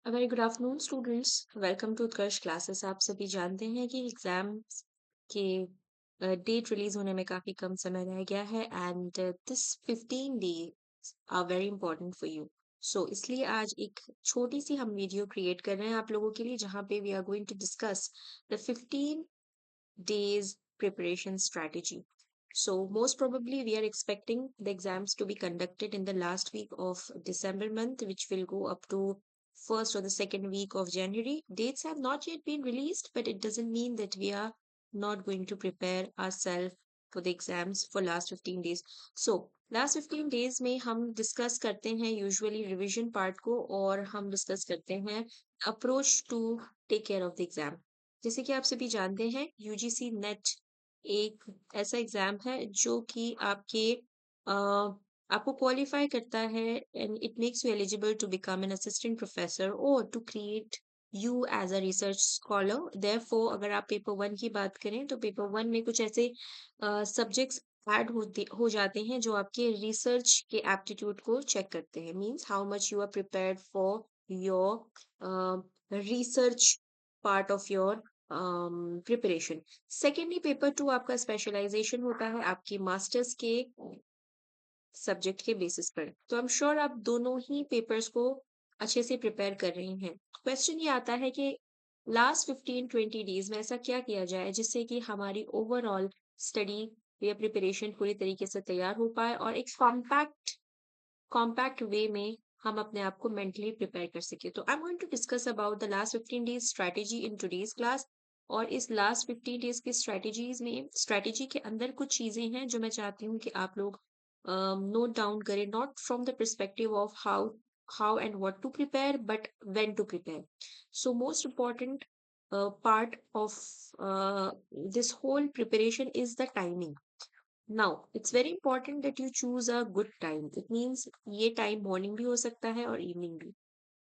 Very good afternoon students. Welcome to Utkarsh classes. आप सभी जानते हैं कि एग्जाम्स के डेट रिलीज होने में काफी कम समय रह गया है and this 15 days are very important for you. So इसलिए आज एक छोटी सी हम वीडियो क्रिएट कर रहे हैं आप लोगों के लिए, जहां पे we are going to discuss the 15 days preparation strategy. So most probably we are expecting the exams to be conducted in the last week of December month, which will go up to first or the second week of January. Dates have not yet been released, but it doesn't mean that we are not going to prepare ourselves for the exams for last 15 days. So last 15 days में हम discuss करते हैं usually revision part को, और हम discuss करते हैं approach to take care of the exam. जैसे कि आप सभी जानते हैं, यूजीसी नेट एक ऐसा एग्जाम है जो कि आपको क्वालिफाई करता है and it makes you eligible to become an assistant professor और to create you as a research scholar. Therefore अगर आप पेपर वन की बात करें तो पेपर वन में कुछ ऐसे सब्जेक्ट्स ऐड हो जाते हैं जो आपके रिसर्च के एप्टीट्यूड को चेक करते हैं। Means how much you are prepared for your research part of your preparation. Secondly paper two आपका स्पेशलाइजेशन होता है आपकी मास्टर्स के सब्जेक्ट के बेसिस पर। तो आई एम श्योर आप दोनों ही पेपर्स को अच्छे से प्रिपेयर कर रही हैं। क्वेश्चन ये आता है कि लास्ट 15-20 डेज में ऐसा क्या किया जाए जिससे कि हमारी ओवरऑल स्टडी या प्रिपरेशन पूरी तरीके से तैयार हो पाए और एक कॉम्पैक्ट वे में हम अपने आप को मेंटली प्रिपेयर कर सके। तो I am going to discuss about the last 15 days strategy in today's class. और इस लास्ट 15 डेज की स्ट्रेटेजी के अंदर कुछ चीजें हैं जो मैं चाहती हूँ कि आप लोग नोट डाउन करें, not from the perspective of how and what to prepare but when to prepare. So most important part of this whole preparation is the timing. Now, it's very important that you choose a good time. It means ये time morning भी हो सकता है और evening भी।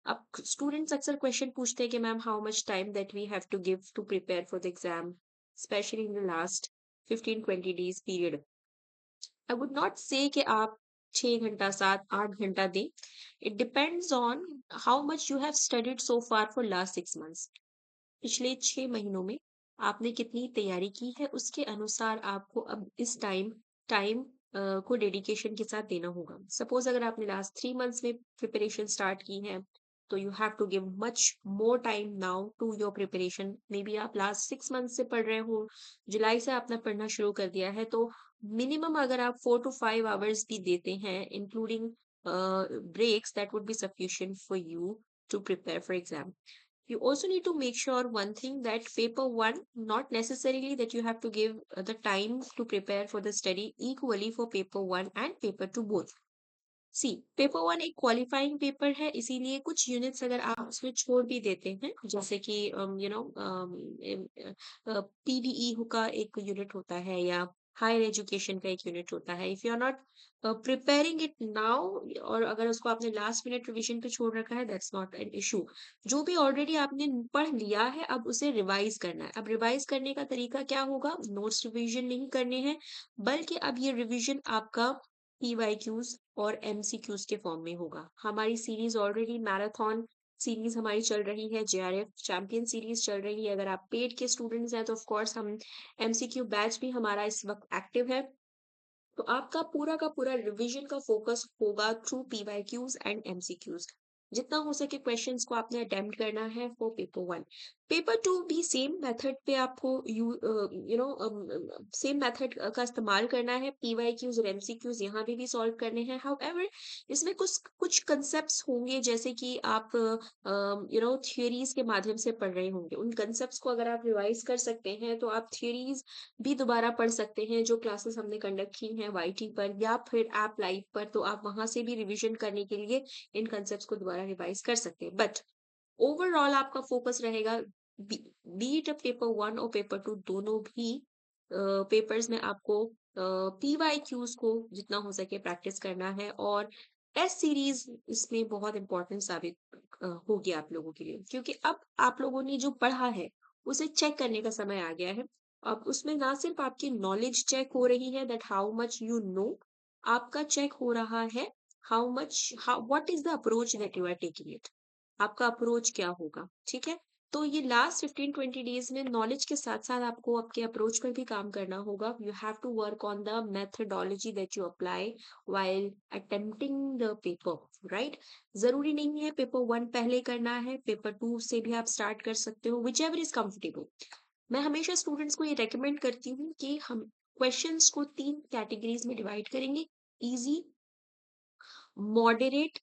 अब students अक्सर question पूछते हैं कि ma'am how much time that we have to give to prepare for the exam, specially in the last 15-20 days period. I would not say कि आप 6 घंटा 7-8 घंटा दें। It depends on how much you have studied so far for last 6 months. पिछले 6 महीनों में आपने कितनी तैयारी की है, उसके अनुसार आपको अब इस टाइम को डेडिकेशन के साथ देना होगा। सपोज अगर आपने लास्ट 3 मंथ्स में प्रिपरेशन स्टार्ट की है तो you have to give much more time now to your preparation. Maybe आप लास्ट 6 मंथ से पढ़ रहे हो, जुलाई से आपने पढ़ना शुरू कर दिया है, तो मिनिमम अगर आप 4 to 5 hours भी देते हैं including breaks, that would be sufficient for you to prepare for exam. You also need to make sure one thing, that paper one, not necessarily that you have to give the time to prepare for the study equally for paper one and paper two both. See paper one एक qualifying paper है, इसीलिए कुछ units अगर आप उसमें छोड़ भी देते हैं, जैसे कि पीडीई का एक यूनिट होता है या हायर एजुकेशन का एक यूनिट होता है, if you are not preparing it now और अगर उसको आपने लास्ट मिनट रिवीजन पे छोड़ रखा है, दैट्स नॉट एन इशू। जो भी ऑलरेडी आपने पढ़ लिया है अब उसे रिवाइज करना है। अब रिवाइज करने का तरीका क्या होगा? नोट्स रिवीजन नहीं करने हैं, बल्कि अब ये रिवीजन आपका पीवाईक्यूज और एमसीक्यूज के फॉर्म में होगा। हमारी सीरीज ऑलरेडी मैराथन सीरीज हमारी चल रही है, जेआरएफ चैंपियन सीरीज चल रही है। अगर आप पेड के स्टूडेंट्स हैं तो ऑफ कोर्स हम एमसीक्यू बैच भी हमारा इस वक्त एक्टिव है। तो आपका पूरा का पूरा रिवीजन का फोकस होगा थ्रू पीवाईक्यूज एंड एमसीक्यूज। जितना हो सके क्वेश्चंस को आपने अटेम्प्ट करना है for paper one. Paper two भी सेम मेथड पे आपको सेम मेथड का इस्तेमाल करना है। पीवाईक्यूज और एमसीक्यूज यहाँ भी सॉल्व करने हैं। हाउएवर इसमें कुछ कुछ कंसेप्ट्स होंगे, जैसे कि आप थियोरीज के माध्यम से पढ़ रहे होंगे। उन कंसेप्ट्स को अगर आप रिवाइज कर सकते हैं तो आप थियोरीज भी दोबारा पढ़ सकते हैं जो क्लासेस हमने कंडक्ट की हैं वाईटी पर या फिर ऐप लाइव पर, तो आप वहां से भी रिवीजन करने के लिए इन कंसेप्ट्स को दोबारा रिवाइज कर सकते हैं। बट ओवरऑल आपका फोकस रहेगा, बी इट पेपर वन और पेपर टू, दोनों भी पेपर्स में आपको पीवाईक्यूज को जितना हो सके प्रैक्टिस करना है, और टेस्ट सीरीज इसमें बहुत इंपॉर्टेंट साबित होगी आप लोगों के लिए, क्योंकि अब आप लोगों ने जो पढ़ा है उसे चेक करने का समय आ गया है। अब उसमें ना सिर्फ आपकी नॉलेज चेक हो रही है, that how much you know, आपका चेक हो रहा है how what is the approach that you are taking it. आपका अप्रोच क्या होगा, ठीक है। तो ये लास्ट 15-20 डेज में नॉलेज के साथ साथ आपको आपके अप्रोच पर भी काम करना होगा। You have to work on the methodology that you apply while attempting the paper, right? जरूरी नहीं है पेपर 1 पहले करना है, पेपर 2 से भी आप स्टार्ट कर सकते हो, whichever is comfortable। मैं हमेशा स्टूडेंट्स को ये रेकमेंड करती हूँ कि हम क्वेश्चंस को 3 कैटेगरीज में डिवाइड करेंगे: easy, moderate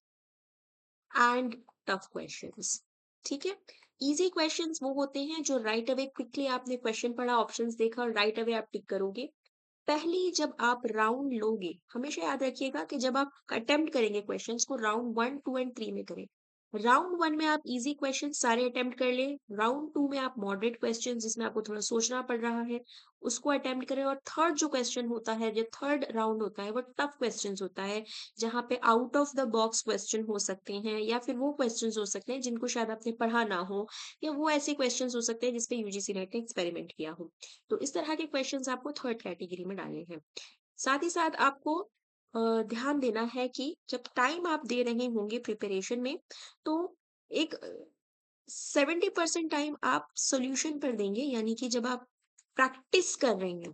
and tough questions, ठीक है। इजी क्वेश्चंस वो होते हैं जो राइट अवे क्विकली आपने क्वेश्चन पढ़ा, ऑप्शंस देखा और राइट अवे आप टिक करोगे। पहली जब आप राउंड लोगे, हमेशा याद रखिएगा कि जब आप अटेम्प्ट करेंगे क्वेश्चंस को, राउंड 1, 2 एंड 3 में करें। राउंड 1 में आप इजी क्वेश्चन सारे अटेम्प्ट कर ले, राउंड 2 में आप मॉडरेट क्वेश्चन जिसमें आपको थोड़ा सोचना पड़ रहा है उसको अटेम्प्ट करें, और थर्ड जो क्वेश्चन होता है, जो थर्ड राउंड होता है, वो टफ क्वेश्चन होता है, जहाँ पे out of the box question हो सकते हैं, या फिर वो क्वेश्चन हो सकते हैं जिनको शायद आपने पढ़ा ना हो, या वो ऐसे क्वेश्चन हो सकते हैं जिसपे यूजीसी नेट ने एक्सपेरिमेंट किया हो। तो इस तरह के क्वेश्चंस आपको थर्ड कैटेगरी में डालने हैं। साथ ही साथ आपको ध्यान देना है कि जब टाइम आप दे रहे होंगे प्रिपरेशन में, तो एक 70% टाइम आप सॉल्यूशन पर देंगे, यानी कि जब आप प्रैक्टिस कर रहे हैं,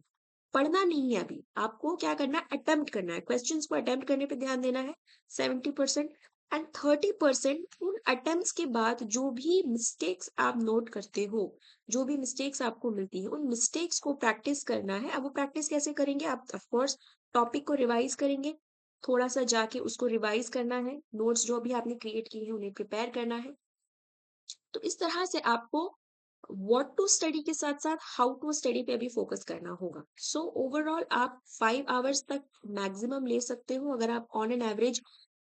पढ़ना नहीं है अभी, आपको क्या करना है, अटेम्प्ट करना है, क्वेश्चंस को अटेम्प्ट करने पे ध्यान देना है 70%। एंड 30% उन अटेम्प्ट्स के बाद जो भी मिस्टेक्स आप नोट करते हो, जो भी मिस्टेक्स आपको मिलती है, उन मिस्टेक्स को प्रैक्टिस करना है। अब वो प्रैक्टिस कैसे करेंगे, आप ऑफ कोर्स टॉपिक को रिवाइज करेंगे, थोड़ा सा जाके उसको रिवाइज करना है, नोट्स जो भी आपने क्रिएट किए हैं उन्हें प्रिपेयर करना है। तो इस तरह से आपको व्हाट टू स्टडी के साथ साथ हाउ टू स्टडी पे भी फोकस करना होगा। सो ओवरऑल आप 5 आवर्स तक मैक्सिमम ले सकते हो, अगर आप on an average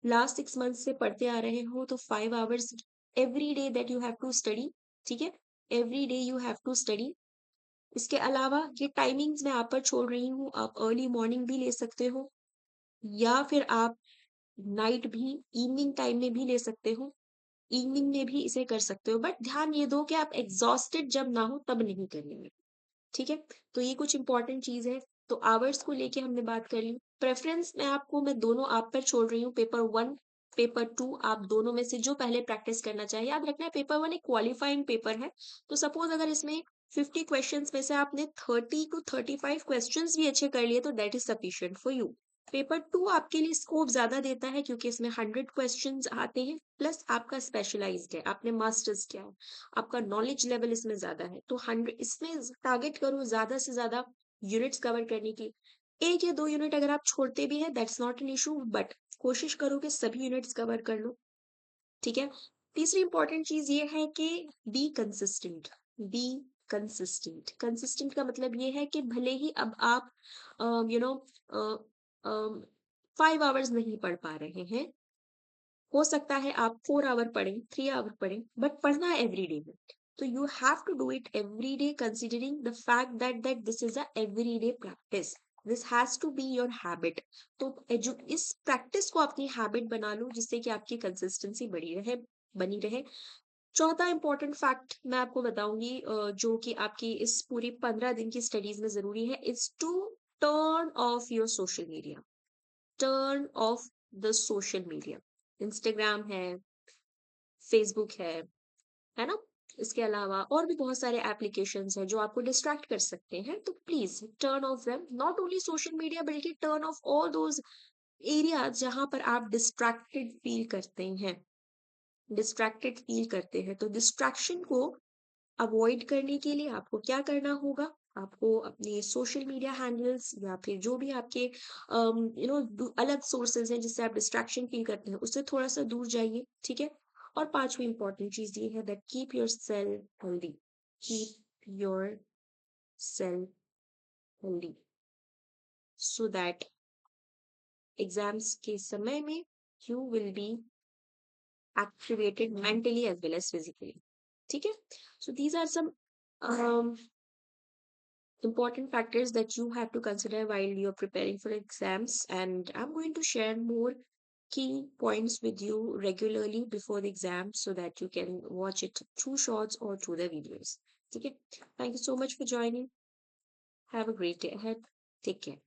last 6 month से पढ़ते आ रहे हो तो 5 hours every day that you have to study, ठीक है। Every day you have to study. इसके अलावा ये टाइमिंग्स मैं आप पर छोड़ रही हूँ, आप अर्ली मॉर्निंग भी ले सकते हो, या फिर आप नाइट भी, इवनिंग टाइम में भी ले सकते हो, इवनिंग में भी इसे कर सकते हो, बट ध्यान ये दो कि आप एग्जॉस्टेड जब ना हो तब नहीं करनी है, ठीक है। तो ये कुछ इंपॉर्टेंट चीज है। तो आवर्स को लेके हमने बात कर ली। प्रेफरेंस मैं दोनों आप पर छोड़ रही हूँ, पेपर 1, पेपर 2, आप दोनों में से जो पहले प्रैक्टिस करना चाहिए। याद रखना है पेपर 1 एक क्वालिफाइंग पेपर है, तो सपोज अगर इसमें 50 क्वेश्चंस में से आपने 30 to 35 क्वेश्चंस भी अच्छे कर लिए तो that is sufficient for you. Paper 2 आपके लिए स्कोप ज्यादा देता है क्योंकि इसमें 100 क्वेश्चंस आते हैं, प्लस आपका स्पेशलाइज्ड है, आपने मास्टर्स किया है, आपका नॉलेज लेवल इसमें ज्यादा है, तो 100 इसमें टारगेट करो ज्यादा से ज्यादा यूनिट्स कवर करने की। 1 या 2 यूनिट अगर आप छोड़ते भी हैं that's not an issue, but कोशिश करो कि सभी यूनिट्स कवर कर लो, ठीक है। तीसरी इंपॉर्टेंट चीज ये है कि be consistent. Be consistent, consistent का मतलब ये है कि भले ही अब आप यू नो 5 आवर्स नहीं पढ़ पा रहे हैं, हो सकता है आप 4 आवर पढ़ें, 3 आवर पढ़ें, बट पढ़ना है एवरी डे में। तो you have to do it every day, considering the fact that this is a every day practice, this has to be your habit. तो इस प्रैक्टिस को अपनी हैबिट बना लो जिससे कि आपकी कंसिस्टेंसी बनी रहे। चौथा इंपॉर्टेंट फैक्ट मैं आपको बताऊंगी, जो कि आपकी इस पूरी 15 दिन की स्टडीज में जरूरी है, is to turn off your social media. Turn off the social media. Instagram है, फेसबुक है ना। इसके अलावा और भी बहुत सारे एप्लीकेशंस हैं जो आपको डिस्ट्रैक्ट कर सकते हैं, तो please turn off them. Not only social media बल्कि turn off all those areas जहां पर आप डिस्ट्रैक्टेड फील करते हैं। तो डिस्ट्रैक्शन को अवॉइड करने के लिए आपको क्या करना होगा, आपको अपने सोशल मीडिया हैंडल्स या फिर जो भी आपके अलग सोर्सेज हैं जिससे आप डिस्ट्रैक्शन फील करते हैं उससे थोड़ा सा दूर जाइए, ठीक है। और पांचवी इंपॉर्टेंट चीज ये है that keep your self healthy. Keep your self healthy so that exams के समय में you will be activated mentally as well as physically, ठीक है। So these are some um, important factors that you have to consider while you're preparing for exams, and I'm going to share more key points with you regularly before the exam so that you can watch it through shorts or through the videos. Okay, thank you so much for joining. Have a great day ahead. Take care.